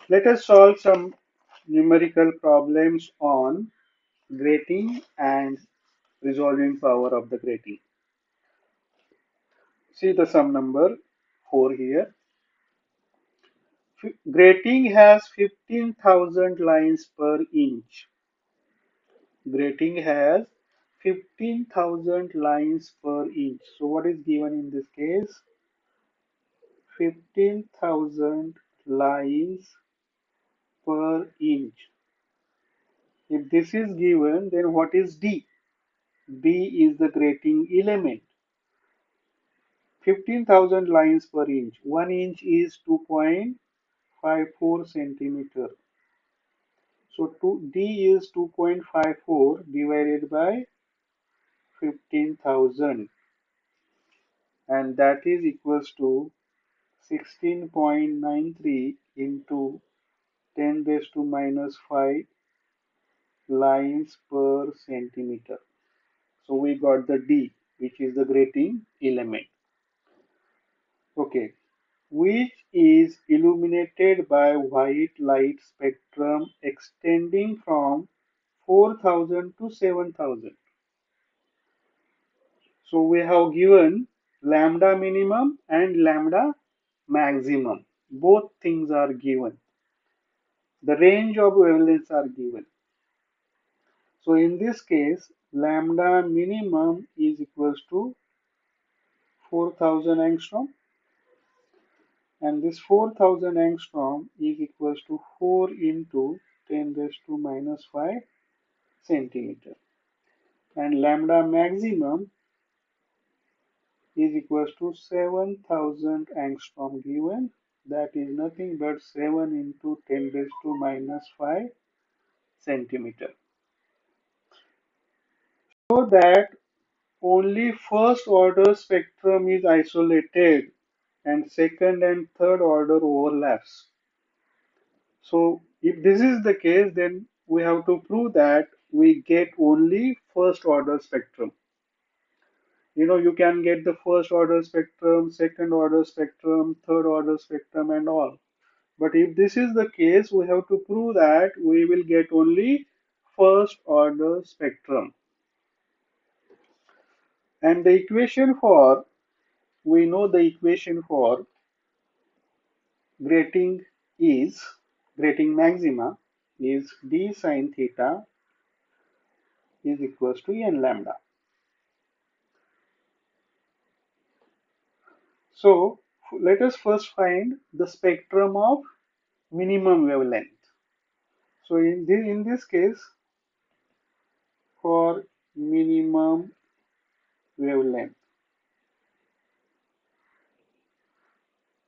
Let us solve some numerical problems on grating and resolving power of the grating. See the sum number 4 here. Grating has 15,000 lines per inch. Grating has 15,000 lines per inch. So what is given in this case? 15,000 lines per inch. If this is given, then what is D? D is the grating element. 15,000 lines per inch. 1 inch is 2.54 centimeter. So D is 2.54 divided by 15,000, and that is equals to 16.93 into 10 raised to minus 5 lines per centimeter. So we got the D, which is the grating element. Okay, which is illuminated by white light spectrum extending from 4,000 to 7,000. So we have given lambda minimum and lambda maximum. Both things are given. The range of wavelengths are given. So in this case, lambda minimum is equals to 4,000 angstrom, and this 4,000 angstrom is equals to 4 into 10 raised to minus 5 centimeter, and lambda maximum is equals to 7,000 angstrom given. That is nothing but 7 into 10 raised to minus 5 centimeter. So that only first order spectrum is isolated and second and third order overlaps. So if this is the case, then we have to prove that we get only first order spectrum. You can get the first order spectrum, second order spectrum, third order spectrum and all. But if this is the case, we have to prove that we will get only first order spectrum. And the equation for, we know the equation for grating is, grating maxima is d sine theta is equals to n lambda. So let us first find the spectrum of minimum wavelength. So in this case, for minimum wavelength,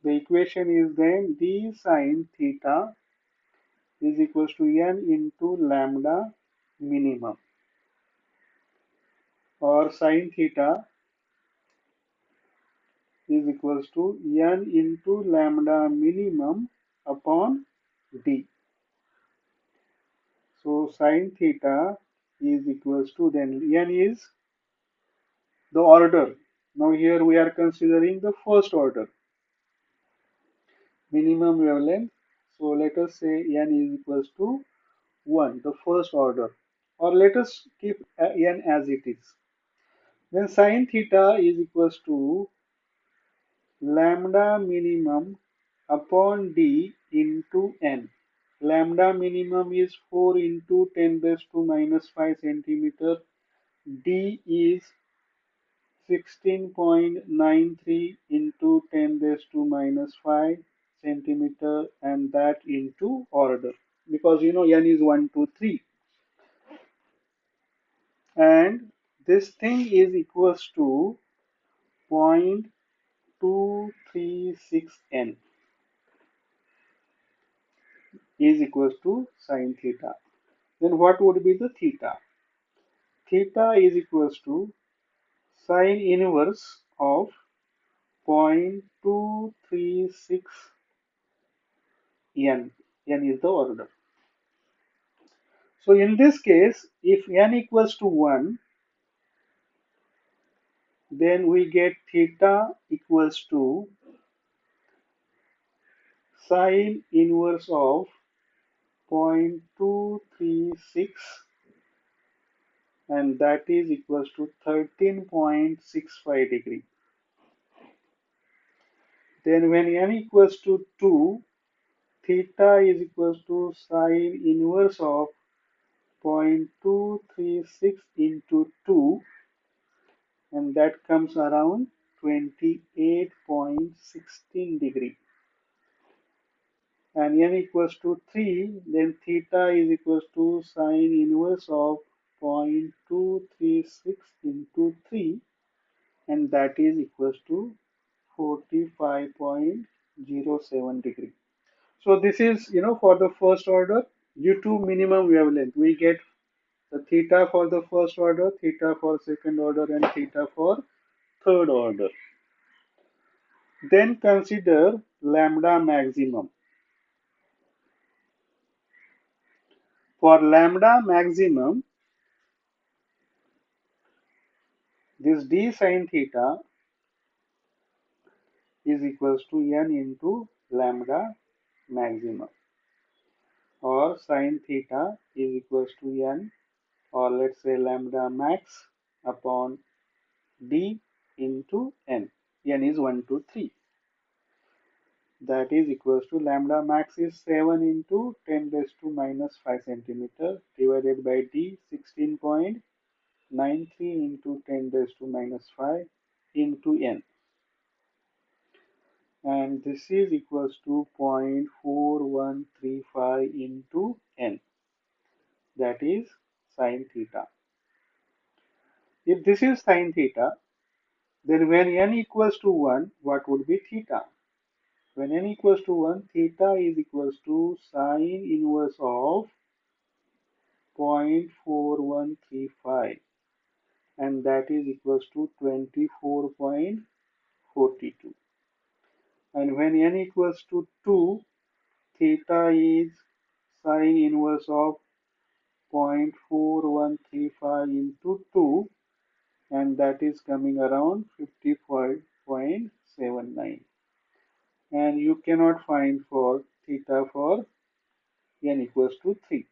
the equation is then d sine theta is equals to n into lambda minimum, or sine theta is equals to n into lambda minimum upon d. So sine theta is equals to, then n is the order. Now here we are considering the first order minimum wavelength. So let us say n is equals to 1, the first order, or let us keep n as it is. Then sine theta is equals to lambda minimum upon d into n. Lambda minimum is 4 into 10 raised to minus 5 centimeter. D is 16.93 into 10 raised to minus 5 centimeter, and that into order, because n is 1, 2, 3, and this thing is equals to 0.236 n is equals to sine theta. Then what would be the theta? Theta is equals to sine inverse of 0.236 n. N is the order. So in this case, if n equals to 1, then we get theta equals to sine inverse of 0.236, and that is equals to 13.65 degree. Then when n equals to 2, theta is equals to sine inverse of 0.236 into 2, and that comes around 28.16 degree. And n equals to 3, then theta is equals to sine inverse of 0.236 into 3, and that is equals to 45.07 degree. So this is, for the first order, due to minimum wavelength, we get the theta for the first order, theta for second order, and theta for third order. Then consider lambda maximum. For lambda maximum, this d sine theta is equals to n into lambda maximum, or sine theta is equals to n, or let's say lambda max upon d into n. N is 1 to 3. That is equals to lambda max is 7 into 10 raised to minus 5 centimeter divided by d 16.93 into 10 raised to minus 5 into n, and this is equals to 0.4135 into n, that is sine theta. If this is sine theta, then when n equals to 1, what would be theta? When n equals to 1, theta is equals to sine inverse of 0.4135, and that is equals to 24.42. And when n equals to 2, theta is sine inverse of 0.4135 into 2, and that is coming around 55.79. And you cannot find for theta for n equals to 3.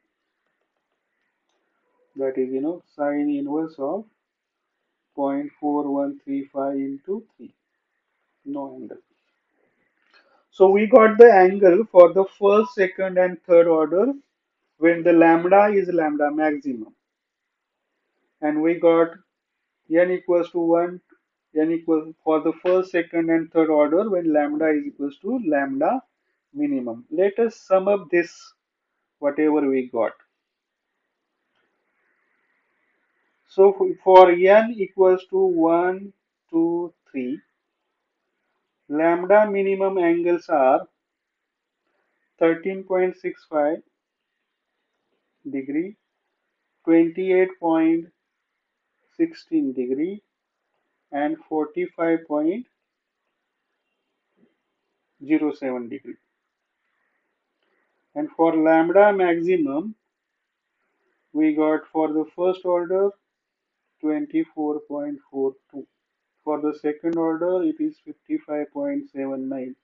That is, sine inverse of 0.4135 into 3. No angle. So we got the angle for the first, second, and third order when the lambda is lambda maximum. And we got n equals to 1, n equals for the first, second, and third order when lambda is equals to lambda minimum. Let us sum up this, whatever we got. So for n equals to 1, 2, 3, lambda minimum angles are 13.65 degree, 28.16 degree, and 45.07 degree. And for lambda maximum, we got for the first order 24.42. For the second order, it is 55.79,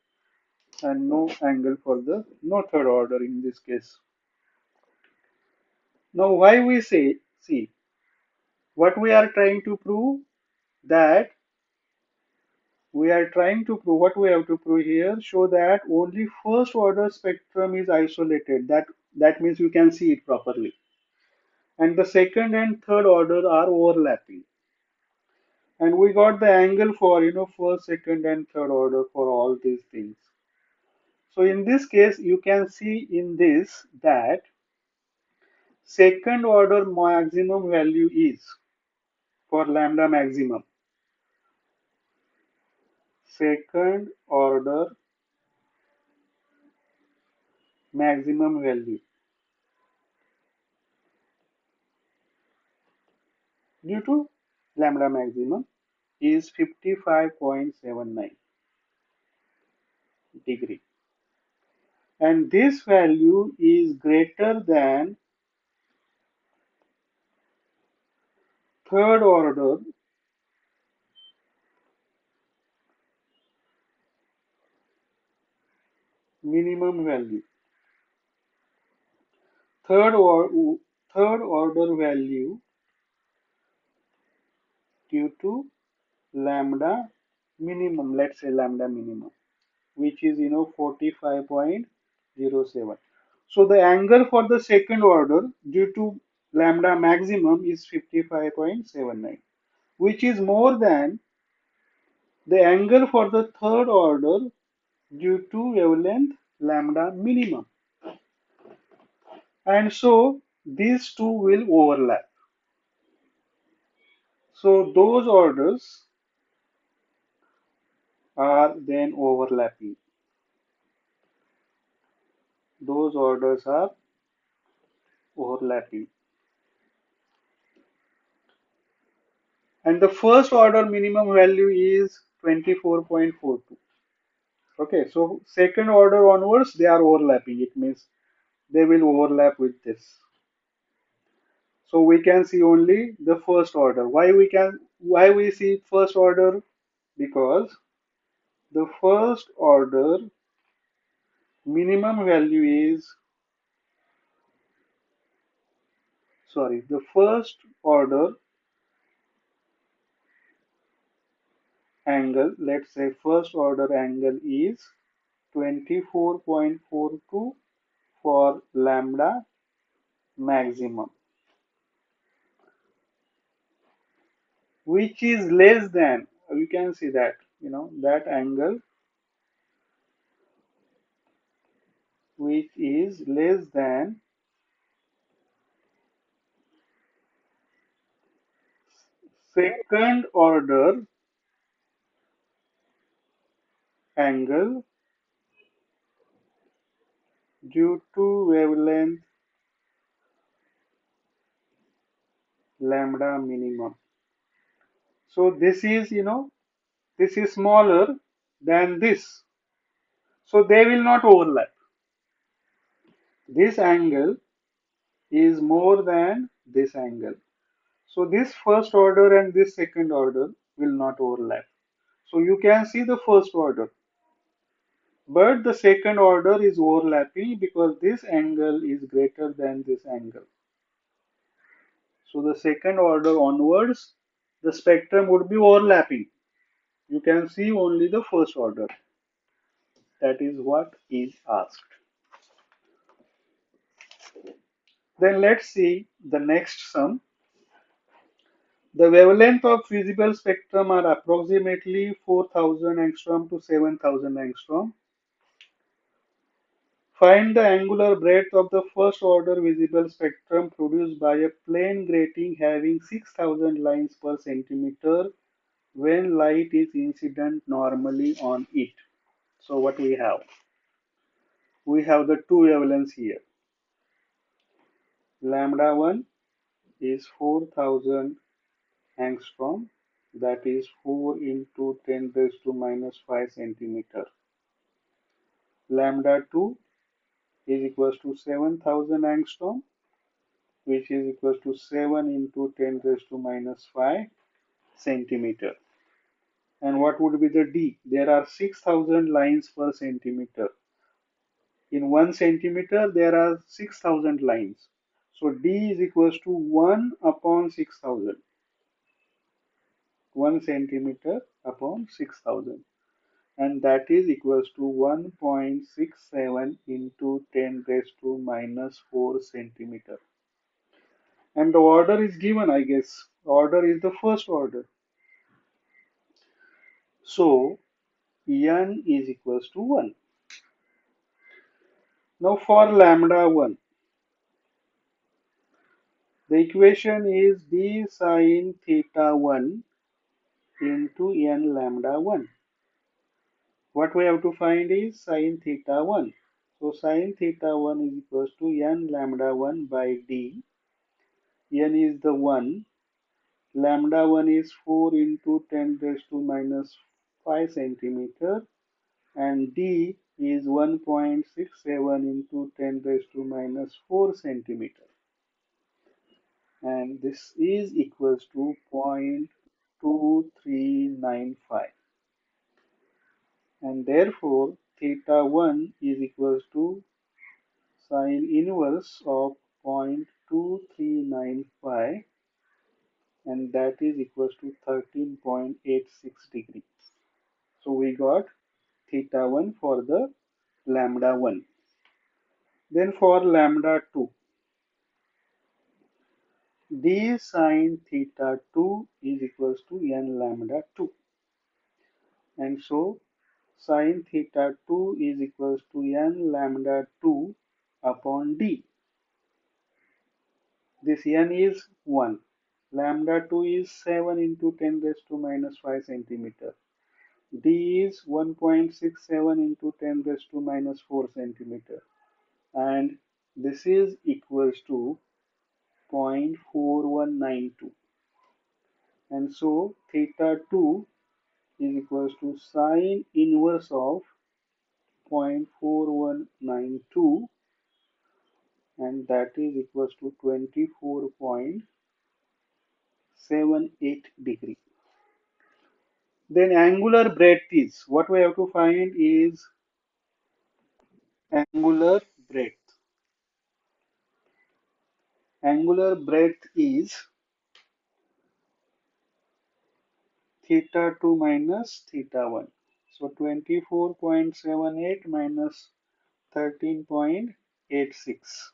and no angle for the no third order in this case. Now, why we say, see, what we are trying to prove, that we are trying to prove what we have to prove here, show that only first order spectrum is isolated. That means you can see it properly. And the second and third order are overlapping. And we got the angle for first, second, and third order for all these things. So in this case, you can see in this that second order maximum value is for lambda maximum. Second order maximum value due to lambda maximum is 55.79 degree, and this value is greater than third order minimum value. Third, or, third order value due to lambda minimum, let's say lambda minimum, which is 45.07. So the angle for the second order due to lambda maximum is 55.79, which is more than the angle for the third order due to wavelength lambda minimum. And so these two will overlap. So those orders are then overlapping. Those orders are overlapping. And the first order minimum value is 24.42. Okay, so second order onwards, they are overlapping. It means they will overlap with this. So we can see only the first order. Why we see first order? Because the first order minimum value is, sorry, the first order angle, let's say first order angle is 24.42 for lambda maximum, which is less than, you can see that, that angle which is less than second order angle due to wavelength lambda minimum. So this is, this is smaller than this. So they will not overlap. This angle is more than this angle. So this first order and this second order will not overlap. So you can see the first order, but the second order is overlapping because this angle is greater than this angle. So the second order onwards, the spectrum would be overlapping. You can see only the first order. That is what is asked. Then let's see the next sum. The wavelength of visible spectrum are approximately 4000 angstrom to 7000 angstrom. Find the angular breadth of the first order visible spectrum produced by a plane grating having 6000 lines per centimeter when light is incident normally on it. So what we have? We have the two wavelengths here. Lambda 1 is 4000 angstrom, that is 4 into 10 raised to minus 5 centimeter. Lambda 2 is equals to 7000 angstrom, which is equals to 7 into 10 raised to minus 5 centimeter. And what would be the D? There are 6000 lines per centimeter. In 1 centimeter, there are 6000 lines. So D is equals to 1 upon 6000. 1 centimeter upon 6000. And that is equals to 1.67 into 10 raised to minus 4 centimeter. And the order is given, I guess. The order is the first order. So n is equals to 1. Now for lambda 1, the equation is d sine theta 1 into n lambda 1. What we have to find is sine theta 1. So sine theta 1 is equals to n lambda 1 by d. N is the 1. Lambda 1 is 4 into 10 raised to minus 5 centimeter. And d is 1.67 into 10 raised to minus 4 centimeter. And this is equals to 0.2395. And therefore, theta 1 is equals to sine inverse of 0.2395, and that is equals to 13.86 degree. So we got theta 1 for the lambda 1. Then for lambda 2, d sine theta 2 is equals to n lambda 2. And so sine theta 2 is equals to n lambda 2 upon d. This n is 1. Lambda 2 is 7 into 10 raised to minus 5 centimeter. D is 1.67 into 10 raised to minus 4 centimeter. And this is equals to 0.4192. And so theta 2 is equals to sine inverse of 0.4192, and that is equals to 24.78 degree. Then angular breadth is, what we have to find is angular breadth. Angular breadth is theta 2 minus theta 1. So 24.78 minus 13.86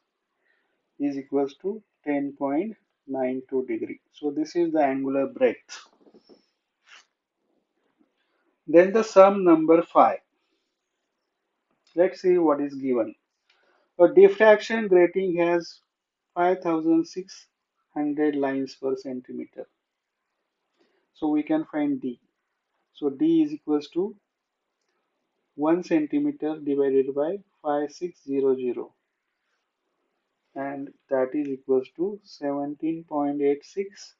is equals to 10.92 degree. So this is the angular breadth. Then the sum number 5. Let's see what is given. A diffraction grating has 5600 lines per centimeter. So we can find D. So D is equals to 1 centimeter divided by 5600, and that is equals to 17.86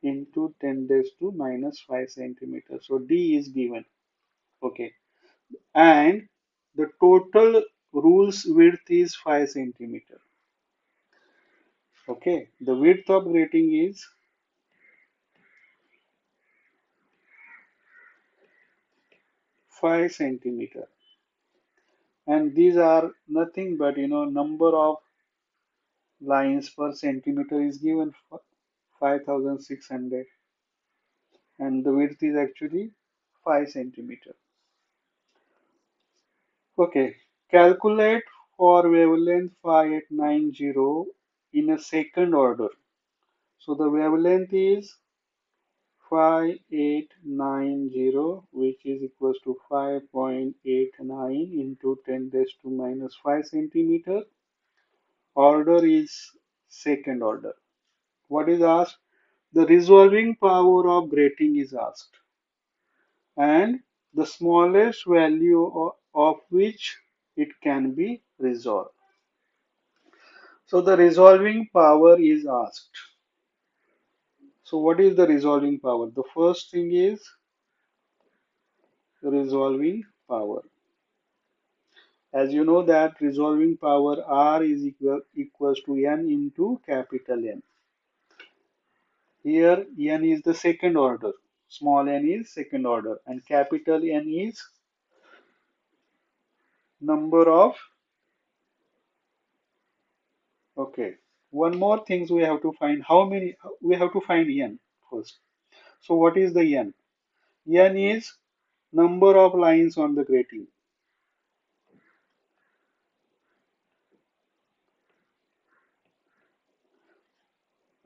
into 10 raised to minus 5 centimeters. So D is given. Okay. And the total rules width is 5 centimeter. Okay. The width of grating is 5 centimeter. And these are nothing but, number of lines per centimeter is given 5600, and the width is actually 5 centimeter. Okay, calculate for wavelength 5890 in a second order. So the wavelength is 5890, which is equals to 5.89 into 10 raised to minus 5 centimeter. Order is second order. What is asked? The resolving power of grating is asked, and the smallest value of which it can be resolved. So the resolving power is asked. So what is the resolving power? The first thing is resolving power. As you know that resolving power R is equals to N into capital N. Here N is the second order, small n is second order, and capital N is number of. Okay, one more things we have to find. How many? We have to find N first. So what is the N? N is number of lines on the grating.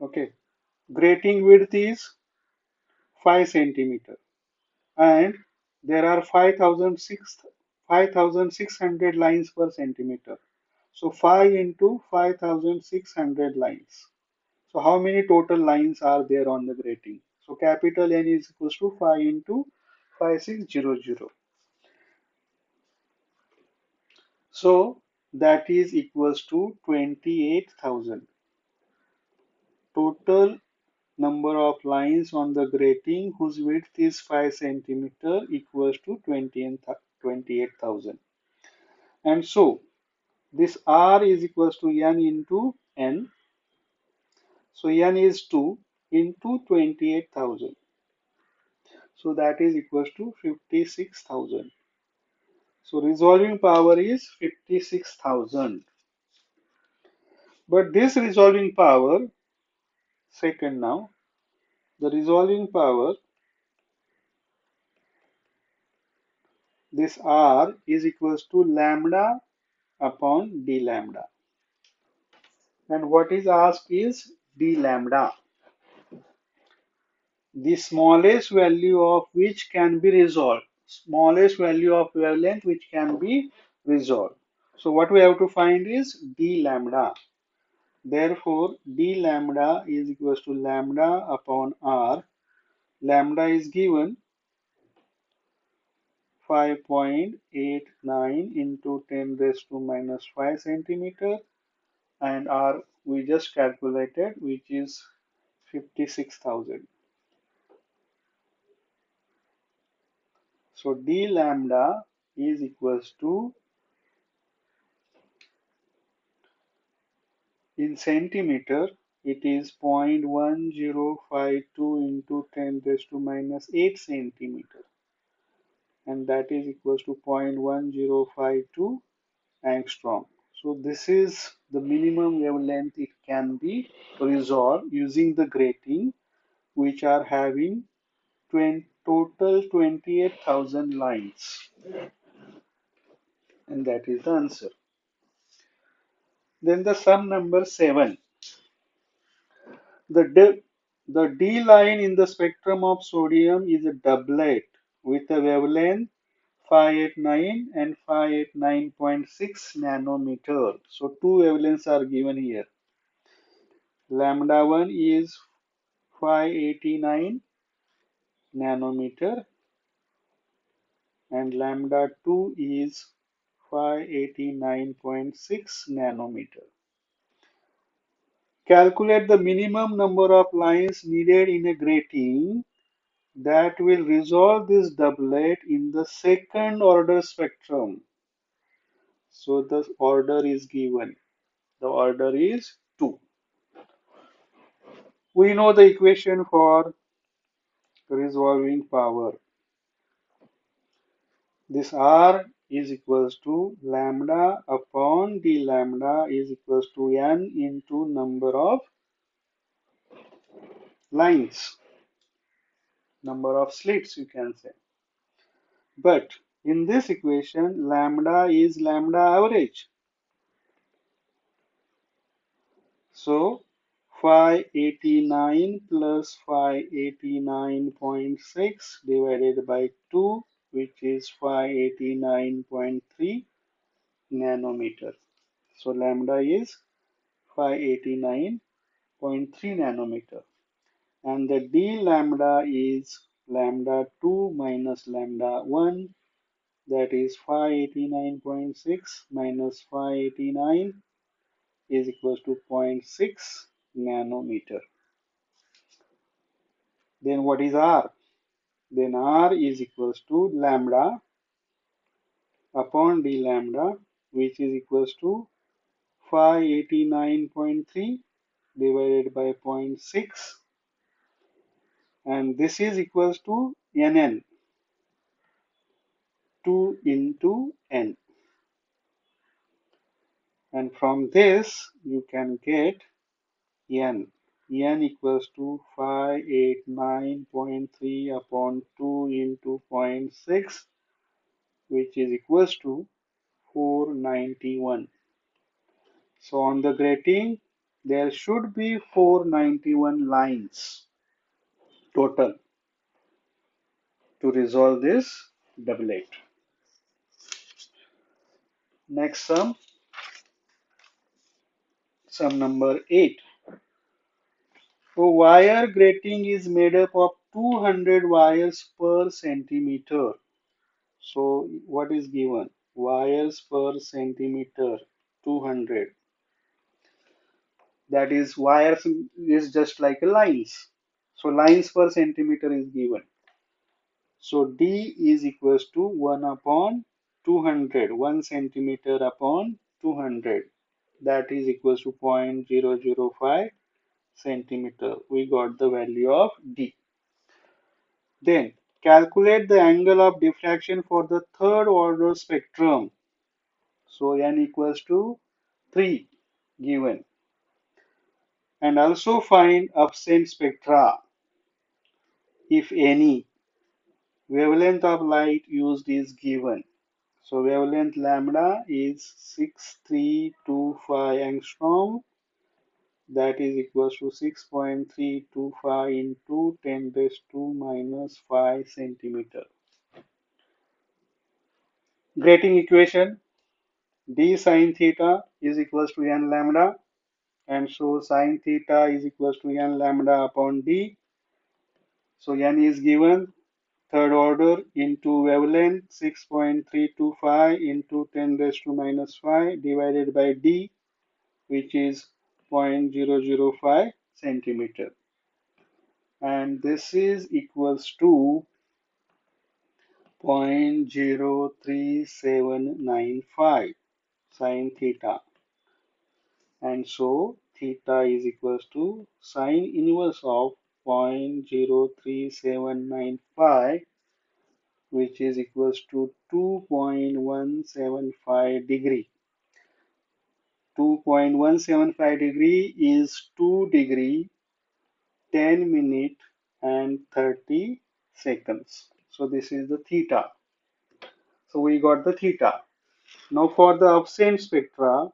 Okay, grating width is 5 centimeter, and there are 5600 lines per centimeter. So 5 into 5600 lines. So how many total lines are there on the grating? So capital N is equals to 5 into 5600. So that is equals to 28,000. Total number of lines on the grating whose width is 5 centimeter equals to 28,000. And so this R is equals to N into N. So N is 2 into 28,000. So that is equals to 56,000. So resolving power is 56,000. But this resolving power, second now, the resolving power, this R is equals to lambda upon d lambda. And what is asked is d lambda, the smallest value of which can be resolved, smallest value of wavelength which can be resolved. So what we have to find is d lambda. Therefore, d lambda is equals to lambda upon r. Lambda is given 5.89 into 10 raised to minus 5 centimeter, and r we just calculated, which is 56,000. So d lambda is equals to, in centimeter, it is 0.1052 into 10 raised to minus 8 centimeter, and that is equals to 0.1052 angstrom. So this is the minimum wavelength it can be resolved using the grating, which are having total 28,000 lines, and that is the answer. Then the sum number 7. The D line in the spectrum of sodium is a doublet with a wavelength 589 and 589.6 nanometer. So two wavelengths are given here. Lambda 1 is 589 nanometer and lambda 2 is 589.6 nanometer. Calculate the minimum number of lines needed in a grating that will resolve this doublet in the second order spectrum. So the order is given. The order is 2. We know the equation for resolving power. This R is equals to lambda upon d lambda is equals to n into number of lines, number of slits you can say. But in this equation, lambda is lambda average. So 589 plus 589.6 divided by 2, which is 589.3 nanometer. So lambda is 589.3 nanometer. And the d lambda is lambda 2 minus lambda 1, that is 589.6 minus 589 is equals to 0.6 nanometer. Then what is R? Then R is equals to lambda upon d lambda, which is equals to 589.3 divided by 0.6, and this is equals to nn, 2 into n. And from this you can get n. N equals to 589.3 upon 2 into 0.6, which is equals to 491. So on the grating, there should be 491 lines total to resolve this doublet. Next sum number 8. So wire grating is made up of 200 wires per centimeter. So what is given? Wires per centimeter, 200. That is, wires is just like a lines. So lines per centimeter is given. So D is equals to 1 upon 200, 1 centimeter upon 200. That is equals to 0.005 centimeter. We got the value of D. Then Calculate the angle of diffraction for the third order spectrum. So n equals to 3 given. And also find absent spectra, if any. Wavelength of light used is given. So wavelength lambda is 6325 angstrom. That is equals to 6.325 into 10 raised to minus 5 centimeter. Grating equation, d sine theta is equals to n lambda, and so sine theta is equals to n lambda upon d. So n is given, third order into wavelength 6.325 into 10 raised to minus 5 divided by d, which is 0.005 centimeter. And this is equals to 0.03795 sine theta. And so theta is equals to sine inverse of 0.03795, which is equals to 2.175 degree. 2.175 degree is 2 degree 10 minute and 30 seconds. So this is the theta. So we got the theta. Now for the absent spectra,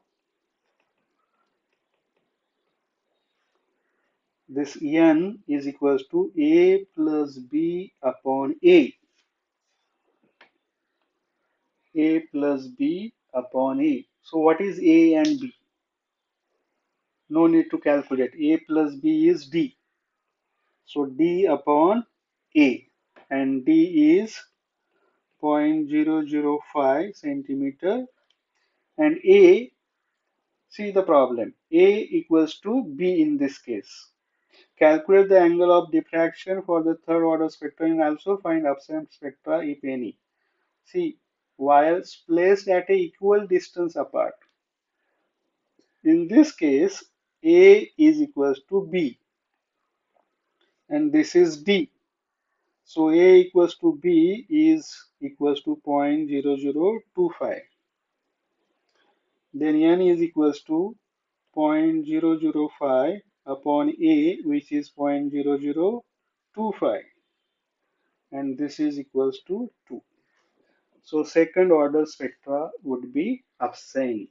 this n is equals to a plus b upon a plus b upon a. So what is a and b? No need to calculate. A plus b is d. So d upon a, and d is 0.005 centimeter, and a, see the problem, a equals to b in this case. Calculate the angle of diffraction for the third order spectrum and also find absent spectra if any. See, wires placed at a equal distance apart. In this case, A is equals to B and this is D. So A equals to B is equals to 0.0025. Then N is equals to 0.005 upon A, which is 0.0025, and this is equals to 2. So second order spectra would be absent.